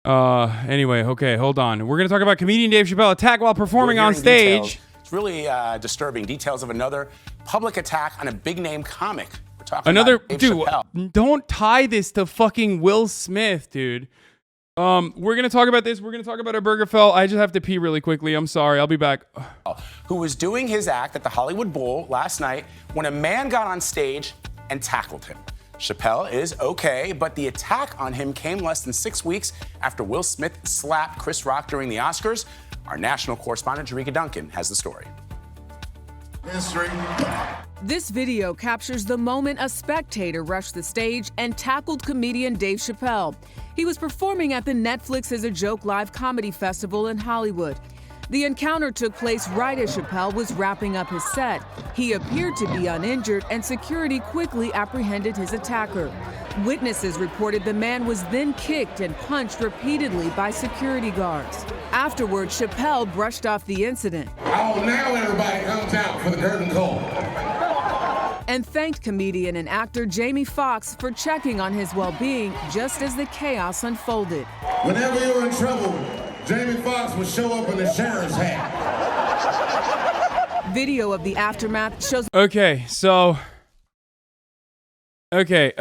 Anyway, okay, hold on. We're gonna talk about comedian Dave Chappelle attack while performing on stage. Details. It's really disturbing. Details of another public attack on a big-name comic. We're talking about Dave Chappelle. Don't tie this to fucking Will Smith, dude. We're gonna talk about this. We're gonna talk about a burger fell. I just have to pee really quickly. I'm sorry. I'll be back. Who was doing his act at the Hollywood Bowl last night when a man got on stage and tackled him. Chappelle is okay, but the attack on him came less than 6 weeks after Will Smith slapped Chris Rock during the Oscars. Our national correspondent, Jerika Duncan, has the story. History. This video captures the moment a spectator rushed the stage and tackled comedian Dave Chappelle. He was performing at the Netflix Is a Joke live comedy festival in Hollywood. The encounter took place right as Chappelle was wrapping up his set. He appeared to be uninjured, and security quickly apprehended his attacker. Witnesses reported the man was then kicked and punched repeatedly by security guards. Afterward, Chappelle brushed off the incident. Oh, now everybody comes out for the curtain call. And thanked comedian and actor Jamie Foxx for checking on his well-being just as the chaos unfolded. Whenever you're in trouble, Jamie Foxx would show up in a sheriff's hat. Video of the aftermath shows. Okay, so. Okay.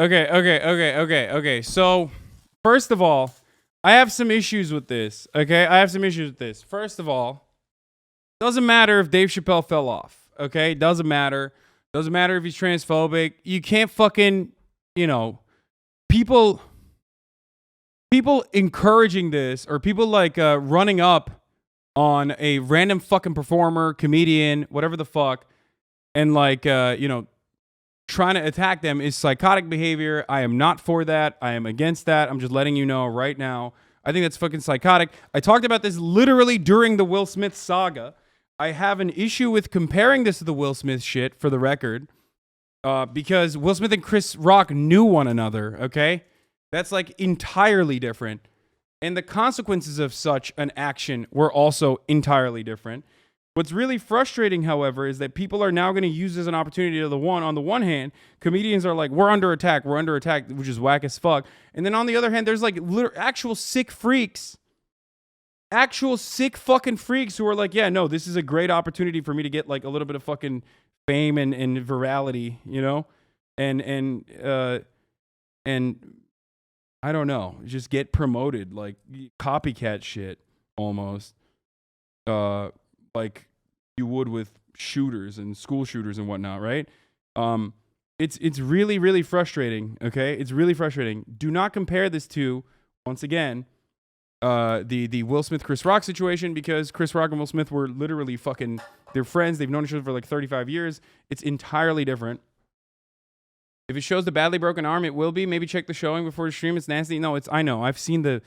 So, first of all, I have some issues with this. Okay, I have some issues with this. First of all, doesn't matter if Dave Chappelle fell off. Okay, doesn't matter. Doesn't matter if he's transphobic. You can't fucking, people encouraging this, or people like running up on a random fucking performer, comedian, whatever the fuck, and like, trying to attack them is psychotic behavior. I am not for that. I am against that. I'm just letting you know right now. I think that's fucking psychotic. I talked about this literally during the Will Smith saga. I have an issue with comparing this to the Will Smith shit, for the record, because Will Smith and Chris Rock knew one another, okay? That's like entirely different. And the consequences of such an action were also entirely different. What's really frustrating, however, is that people are now going to use this as an opportunity to on the one hand, comedians are like, we're under attack, which is whack as fuck. And then on the other hand, there's like actual sick freaks. Actual sick fucking freaks who are like, yeah, no, this is a great opportunity for me to get like a little bit of fucking fame and virality, and I don't know, just get promoted, like copycat shit almost, like you would with shooters and school shooters and whatnot, right? It's really, really frustrating. Okay, it's really frustrating. Do not compare this to, once again, the Will Smith Chris Rock situation, because Chris Rock and Will Smith were literally fucking, they're friends. They've known each other for like 35 years. It's entirely different. If it shows the badly broken arm, it will be. Maybe check the showing before the stream. It's nasty. No, I know. I've seen the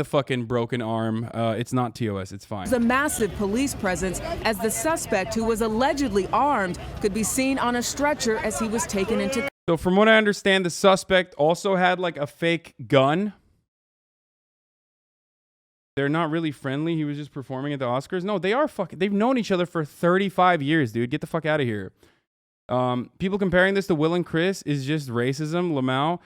fucking broken arm. It's not TOS. It's fine. The massive police presence as the suspect, who was allegedly armed, could be seen on a stretcher as he was taken into. So from what I understand, the suspect also had like a fake gun. They're not really friendly. He was just performing at the Oscars. No, they are fucking. They've known each other for 35 years, dude. Get the fuck out of here. People comparing this to Will and Chris is just racism. Lamau,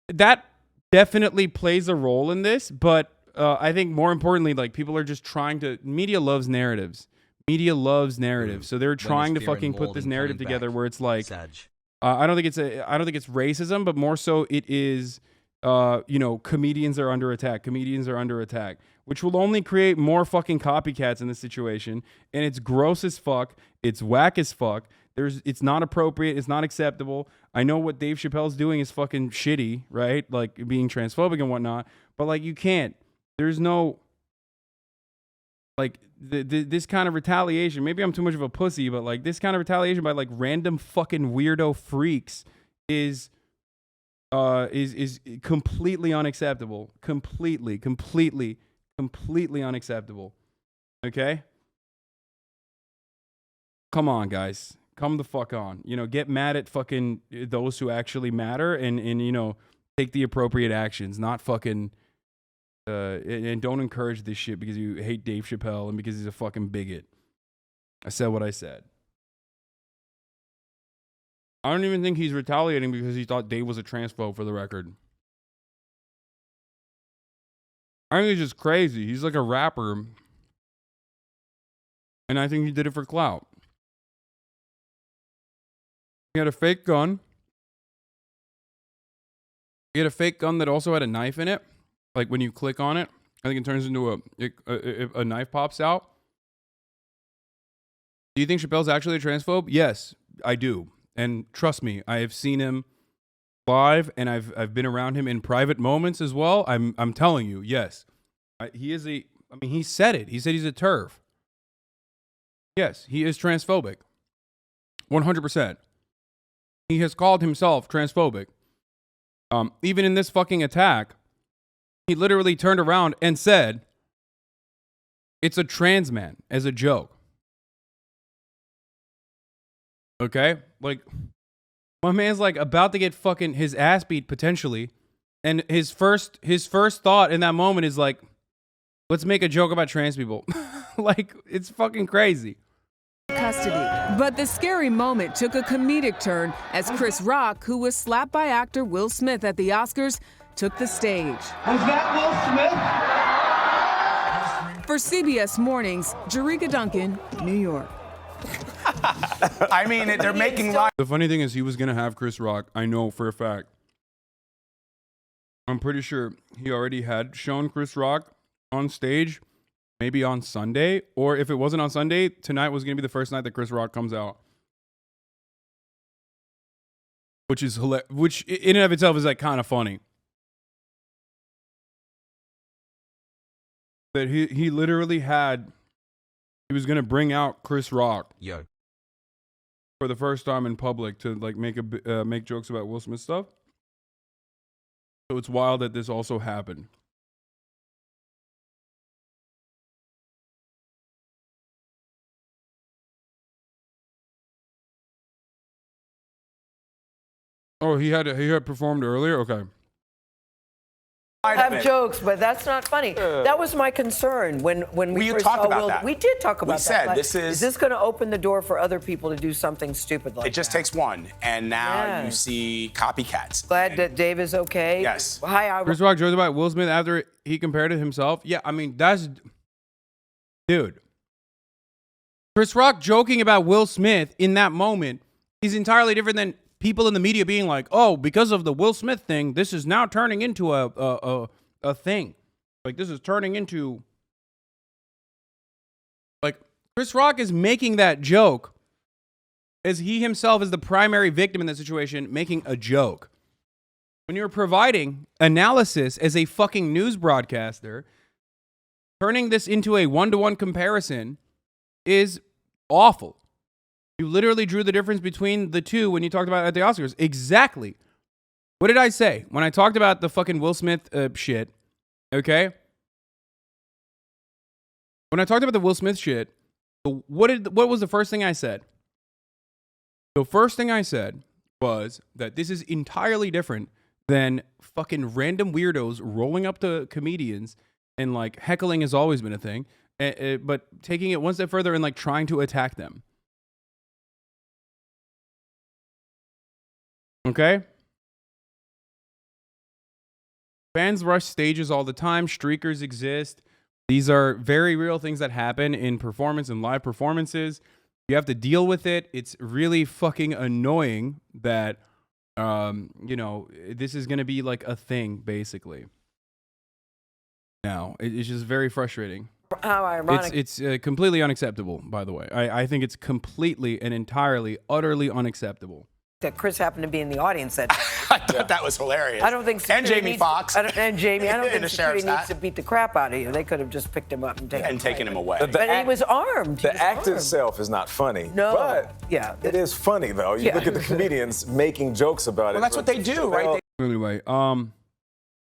that definitely plays a role in this, but I think more importantly, like, people are just trying to. Media loves narratives. Media loves narratives, so they're trying to fucking put this narrative together where it's like, I don't think it's racism, but more so it is. Comedians are under attack. Comedians are under attack, which will only create more fucking copycats in this situation. And it's gross as fuck. It's whack as fuck. It's not appropriate. It's not acceptable. I know what Dave Chappelle's doing is fucking shitty, right? Like being transphobic and whatnot. But like, you can't. There's no, like, this kind of retaliation. Maybe I'm too much of a pussy, but like this kind of retaliation by like random fucking weirdo freaks is completely unacceptable. Completely unacceptable. Okay? Come on, guys. Come the fuck on. Get mad at fucking those who actually matter and take the appropriate actions, not fucking and don't encourage this shit because you hate Dave Chappelle and because he's a fucking bigot. I said what I said. I don't even think he's retaliating because he thought Dave was a transphobe, for the record. I think he's just crazy. He's like a rapper. And I think he did it for clout. He had a fake gun. He had a fake gun that also had a knife in it. Like when you click on it, I think it turns into a knife pops out. Do you think Chappelle's actually a transphobe? Yes, I do. And trust me, I have seen him live, and I've been around him in private moments as well. I'm telling you, yes, he is a. I mean, he said it. He said he's a TERF. Yes, he is transphobic. 100%. He has called himself transphobic. Even in this fucking attack, he literally turned around and said, "It's a trans man," as a joke. Okay? Like, my man's like about to get fucking his ass beat potentially. And his first thought in that moment is like, let's make a joke about trans people. Like, it's fucking crazy. Custody. But the scary moment took a comedic turn as Chris Rock, who was slapped by actor Will Smith at the Oscars, took the stage. Was that Will Smith? For CBS Mornings, Jerika Duncan, New York. I mean, they're making live. The funny thing is, he was going to have Chris Rock. I know for a fact. I'm pretty sure he already had shown Chris Rock on stage, maybe on Sunday. Or if it wasn't on Sunday, tonight was going to be the first night that Chris Rock comes out. Which is hilarious. Which in and of itself is like kind of funny. That he literally had... He was gonna bring out Chris Rock for the first time in public to like make jokes about Will Smith stuff. So it's wild that this also happened. Oh, he had performed earlier. Okay. Have jokes, but that's not funny. That was my concern when we first talked saw about Will. that. We did talk about We said that. this is this going to open the door for other people to do something stupid like that? It just takes one, and now Yeah. you see copycats. Glad that Dave is okay. Yes. Hi, Chris Rock joked about Will Smith after he compared to himself. Yeah, I mean dude. Chris Rock joking about Will Smith in that moment is entirely different than people in the media being like, "Oh, because of the Will Smith thing, this is now turning into a thing." Like, this is turning into... Like, Chris Rock is making that joke as he himself is the primary victim in that situation, making a joke. When you're providing analysis as a fucking news broadcaster, turning this into a one-to-one comparison is awful. You literally drew the difference between the two when you talked about it at the Oscars. Exactly. What did I say when I talked about the fucking Will Smith shit? Okay? When I talked about the Will Smith shit, what was the first thing I said? The first thing I said was that this is entirely different than fucking random weirdos rolling up to comedians and like heckling has always been a thing, but taking it one step further and like trying to attack them. Okay? Fans rush stages all the time. Streakers exist. These are very real things that happen in performance and live performances. You have to deal with it. It's really fucking annoying that, this is going to be like a thing, basically. Now, it's just very frustrating. How ironic. It's completely unacceptable, by the way. I think it's completely and entirely, utterly unacceptable. That Chris happened to be in the audience that I thought that was hilarious. I don't think and Jamie Foxx. I don't think the security sheriff's needs hat. to beat the crap out of you. They could have just picked him up and taken him away. But he was armed. The act itself is not funny. No. But Yeah. it is funny, though. You look at the comedians making jokes about it. Well, that's what they do, right? Anyway,